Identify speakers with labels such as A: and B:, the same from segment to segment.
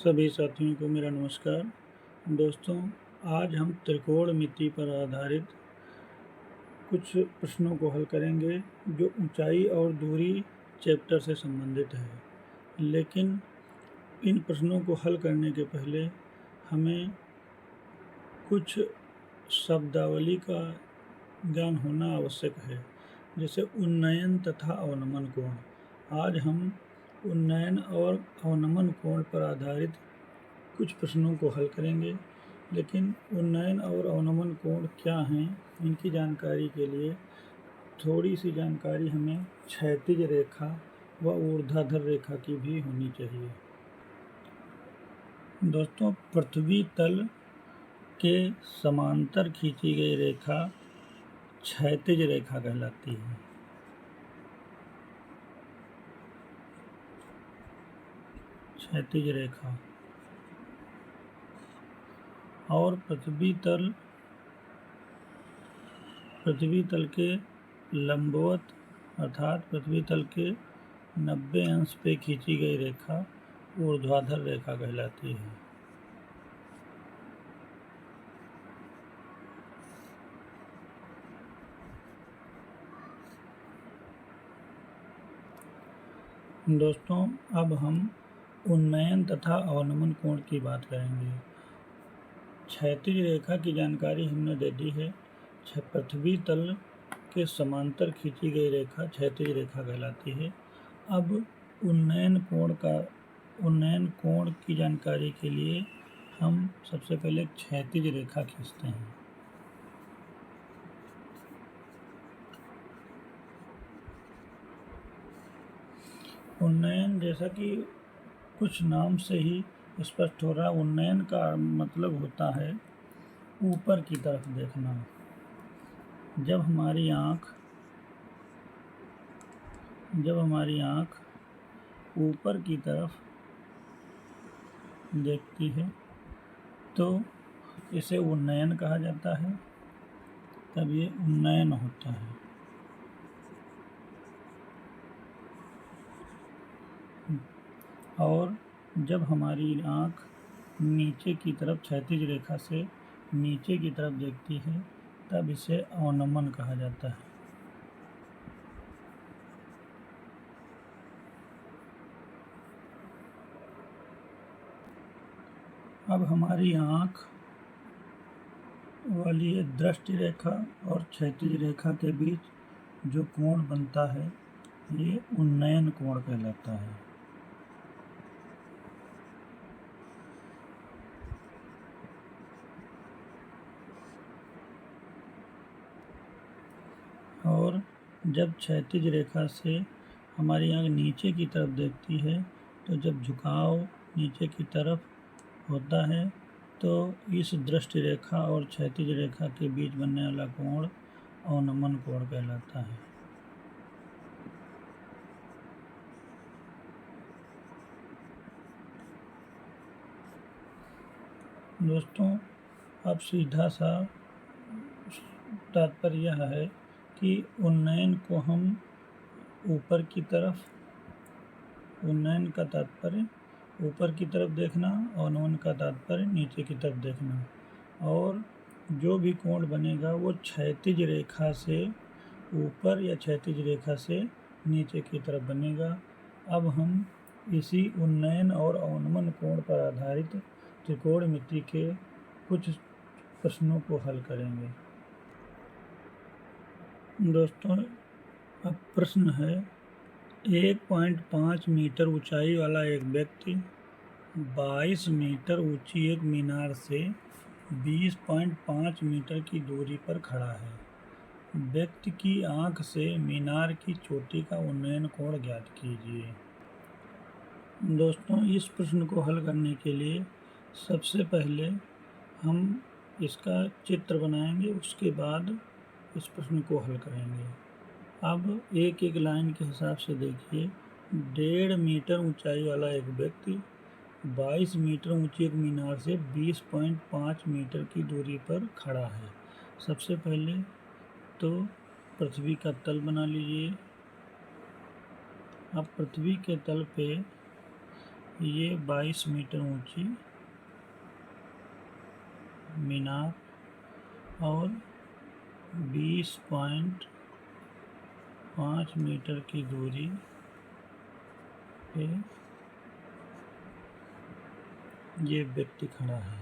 A: सभी साथियों को मेरा नमस्कार। दोस्तों, आज हम त्रिकोणमिति पर आधारित कुछ प्रश्नों को हल करेंगे जो ऊंचाई और दूरी चैप्टर से संबंधित है। लेकिन इन प्रश्नों को हल करने के पहले हमें कुछ शब्दावली का ज्ञान होना आवश्यक है, जैसे उन्नयन तथा अवनमन कोण। आज हम उन्नयन और अवनमन कोण पर आधारित कुछ प्रश्नों को हल करेंगे। लेकिन उन्नयन और अवनमन कोण क्या हैं, इनकी जानकारी के लिए थोड़ी सी जानकारी हमें क्षैतिज रेखा व ऊर्ध्वाधर रेखा की भी होनी चाहिए। दोस्तों, पृथ्वी तल के समांतर खींची गई रेखा क्षैतिज रेखा कहलाती है। क्षैतिज रेखा और पृथ्वी तल के लंबवत अर्थात पृथ्वी तल के 90 अंश पे खींची गई रेखा ऊर्ध्वाधर रेखा कहलाती है। दोस्तों, अब हम उन्नयन तथा अवनमन कोण की बात करेंगे। क्षैतिज रेखा की जानकारी हमने दे दी है। पृथ्वी तल के समांतर खींची गई रेखा क्षैतिज रेखा कहलाती है। अब उन्नयन कोण की जानकारी के लिए हम सबसे पहले क्षैतिज रेखा खींचते हैं। उन्नयन, जैसा कि कुछ नाम से ही स्पष्ट हो रहा है, उन्नयन का मतलब होता है ऊपर की तरफ देखना। जब हमारी आँख ऊपर की तरफ देखती है तो इसे उन्नयन कहा जाता है। तब ये उन्नयन होता है। और जब हमारी आँख नीचे की तरफ क्षैतिज रेखा से नीचे की तरफ देखती है तब इसे अवनमन कहा जाता है। अब हमारी आँख वाली दृष्टि रेखा और क्षैतिज रेखा के बीच जो कोण बनता है ये उन्नयन कोण कहलाता है। और जब क्षैतिज रेखा से हमारी आँख नीचे की तरफ देखती है तो जब झुकाव नीचे की तरफ होता है तो इस दृष्टि रेखा और क्षैतिज रेखा के बीच बनने वाला कोण अवनमन कोण कहलाता है। दोस्तों, अब सीधा सा तात्पर्य यह है कि उन्नयन को हम ऊपर की तरफ, उन्नयन का तात्पर्य ऊपर की तरफ देखना, अवनमन का तात्पर्य नीचे की तरफ देखना। और जो भी कोण बनेगा वो क्षैतिज रेखा से ऊपर या क्षैतिज रेखा से नीचे की तरफ बनेगा। अब हम इसी उन्नयन और अवनमन कोण पर आधारित त्रिकोणमिति के कुछ प्रश्नों को हल करेंगे। दोस्तों, अब प्रश्न है, 1.5 मीटर ऊंचाई वाला एक व्यक्ति 22 मीटर ऊंची एक मीनार से 20.5 मीटर की दूरी पर खड़ा है। व्यक्ति की आंख से मीनार की चोटी का उन्नयन कोण ज्ञात कीजिए। दोस्तों, इस प्रश्न को हल करने के लिए सबसे पहले हम इसका चित्र बनाएंगे, उसके बाद इस प्रश्न को हल करेंगे। अब एक एक लाइन के हिसाब से देखिए। 1.5 मीटर ऊंचाई वाला एक व्यक्ति 22 मीटर ऊंची एक मीनार से 20.5 मीटर की दूरी पर खड़ा है। सबसे पहले तो पृथ्वी का तल बना लीजिए। अब पृथ्वी के तल पे ये 22 मीटर ऊंची मीनार और 20.5 मीटर की दूरी पे ये व्यक्ति खड़ा है,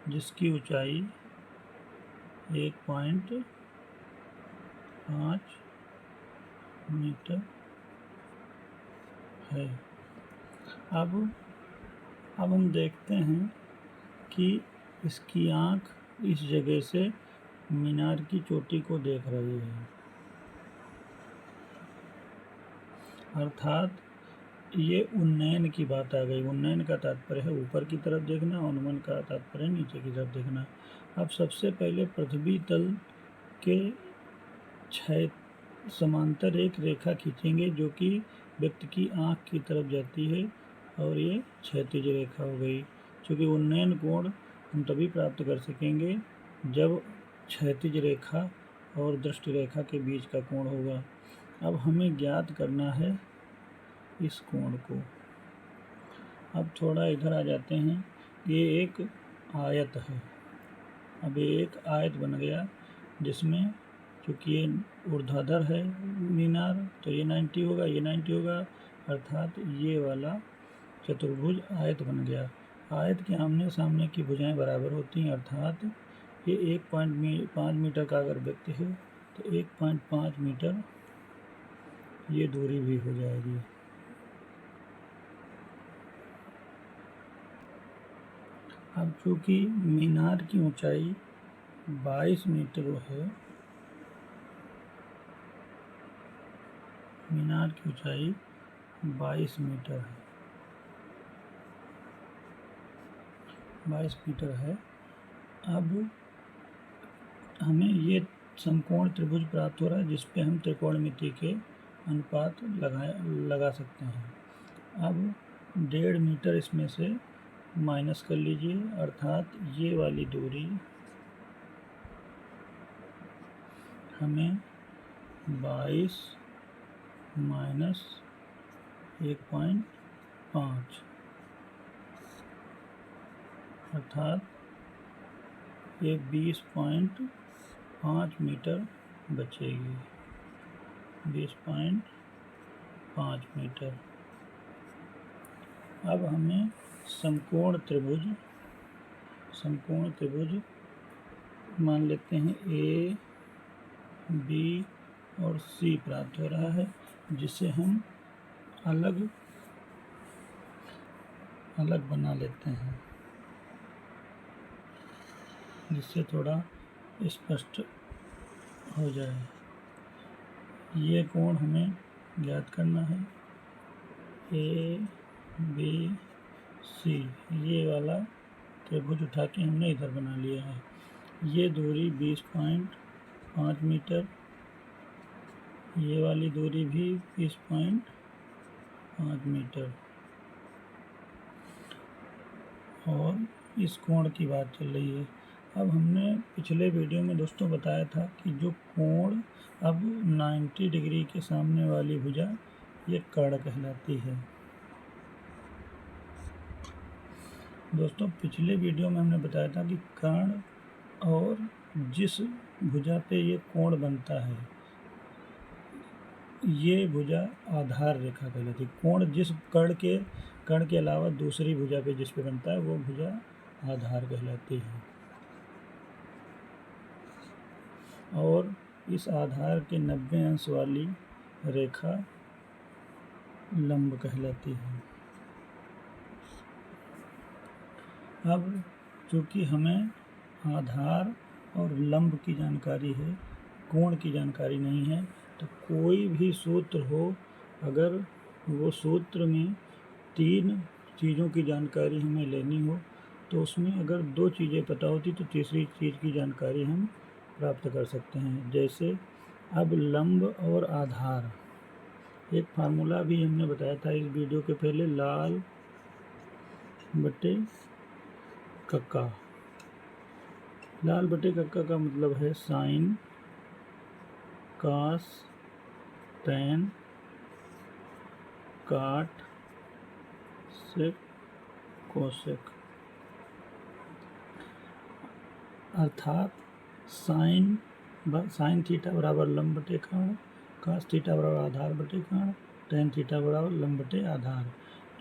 A: जिसकी ऊंचाई 1.5 मीटर है। अब हम देखते हैं कि इसकी आँख इस जगह से मीनार की चोटी को देख रही है, अर्थात ये उन्नयन की बात आ गई। उन्नयन का तात्पर्य है ऊपर की तरफ देखना, उन्मन का तात्पर्य नीचे की तरफ देखना। अब सबसे पहले पृथ्वी तल के समांतर एक रेखा खींचेंगे जो कि व्यक्ति की आँख की तरफ जाती है, और ये क्षैतिज रेखा हो गई। क्योंकि उन्नयन कोण हम तभी प्राप्त कर सकेंगे जब क्षैतिज रेखा और दृष्टि रेखा के बीच का कोण होगा। अब हमें ज्ञात करना है इस कोण को। अब थोड़ा इधर आ जाते हैं। ये एक आयत है। अब ये एक आयत बन गया, जिसमें चूँकि ये ऊर्ध्वाधर है मीनार, तो ये 90 होगा, ये 90 होगा, अर्थात ये वाला चतुर्भुज आयत बन गया। आयत के आमने सामने की भुजाएं बराबर होती हैं, अर्थात ये 1.5 मीटर का अगर व्यक्ति है तो 1.5 मीटर ये दूरी भी हो जाएगी। अब चूँकि मीनार की ऊंचाई 22 मीटर है, मीनार की ऊंचाई 22 मीटर है, 22 मीटर है। अब हमें ये समकोण त्रिभुज प्राप्त हो रहा है, जिस पे हम त्रिकोणमिति के अनुपात लगा सकते हैं। अब 1.5 मीटर इसमें से माइनस कर लीजिए, अर्थात ये वाली दूरी हमें 22 माइनस 1.5 अर्थात ये 20.5 मीटर बचेगी, 20.5 मीटर। अब हमें समकोण त्रिभुज मान लेते हैं ए, बी और सी प्राप्त हो रहा है, जिसे हम अलग बना लेते हैं, जिससे थोड़ा स्पष्ट हो जाए। ये कोण हमें ज्ञात करना है, ए बी सी, ये वाला त्रिभुज उठा के हमने इधर बना लिया है। ये दूरी 20.5 मीटर, ये वाली दूरी भी 20.5 मीटर, और इस कोण की बात चल रही है। अब हमने पिछले वीडियो में दोस्तों बताया था कि जो कोण अब 90 डिग्री के सामने वाली भुजा ये कर्ण कहलाती है। दोस्तों पिछले वीडियो में हमने बताया था कि कर्ण और जिस भुजा पे ये कोण बनता है, ये भुजा आधार रेखा कहलाती है। कोण जिस कर्ण के अलावा दूसरी भुजा पे जिस पे बनता है वो भुजा आधार कहलाती है, और इस आधार के 90 अंश वाली रेखा लंब कहलाती है। अब चूँकि हमें आधार और लंब की जानकारी है, कोण की जानकारी नहीं है, तो कोई भी सूत्र हो, अगर वो सूत्र में 3 चीज़ों की जानकारी हमें लेनी हो, तो उसमें अगर 2 चीज़ें पता होती तो तीसरी चीज़ की जानकारी हम प्राप्त कर सकते हैं। जैसे अब लंब और आधार, एक फार्मूला भी हमने बताया था इस वीडियो के पहले, लाल बटे कक्का। लाल बटे कक्का का मतलब है साइन, कास, टैन, काट, सेक कोसेक। अर्थात साइन थीटा बराबर लंब बटे कर्ण, कॉस थीटा बराबर आधार बटे कर्ण, टेन थीटा बराबर लंब बटे आधार।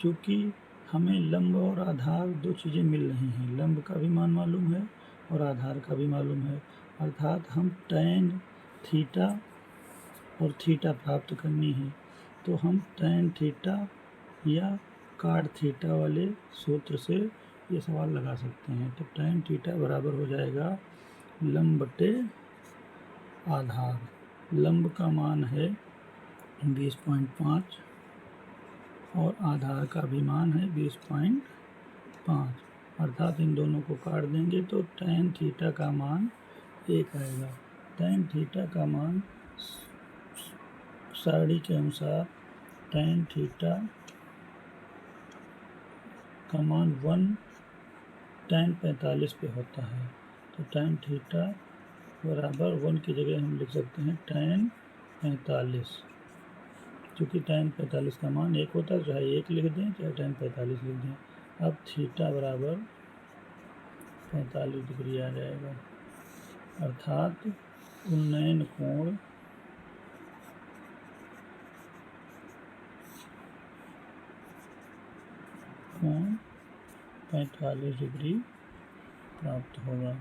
A: चूँकि हमें लंब और आधार दो चीज़ें मिल रही हैं, लंब का भी मान मालूम है और आधार का भी मालूम है, अर्थात हम टेन थीटा और थीटा प्राप्त करनी है तो हम टेन थीटा या कॉट थीटा वाले सूत्र से ये सवाल लगा सकते हैं। तो टेन थीटा बराबर हो जाएगा लंब बटे आधार। लंब का मान है 20.5 और आधार का भी मान है 20.5, अर्थात इन दोनों को काट देंगे तो टेन थीटा का मान 1 आएगा। टेन थीटा का मान सारणी के अनुसार टेन थीटा का मान 1 tan 45 पे होता है। तो tan थीटा बराबर 1 की जगह हम लिख सकते हैं tan 45, क्योंकि tan 45 का मान 1 होता है, चाहे 1 लिख दें चाहे tan 45 लिख दें। अब थीटा बराबर 45 डिग्री आ जाएगा, अर्थात उन्नयन कोण कोण 45 डिग्री प्राप्त होगा।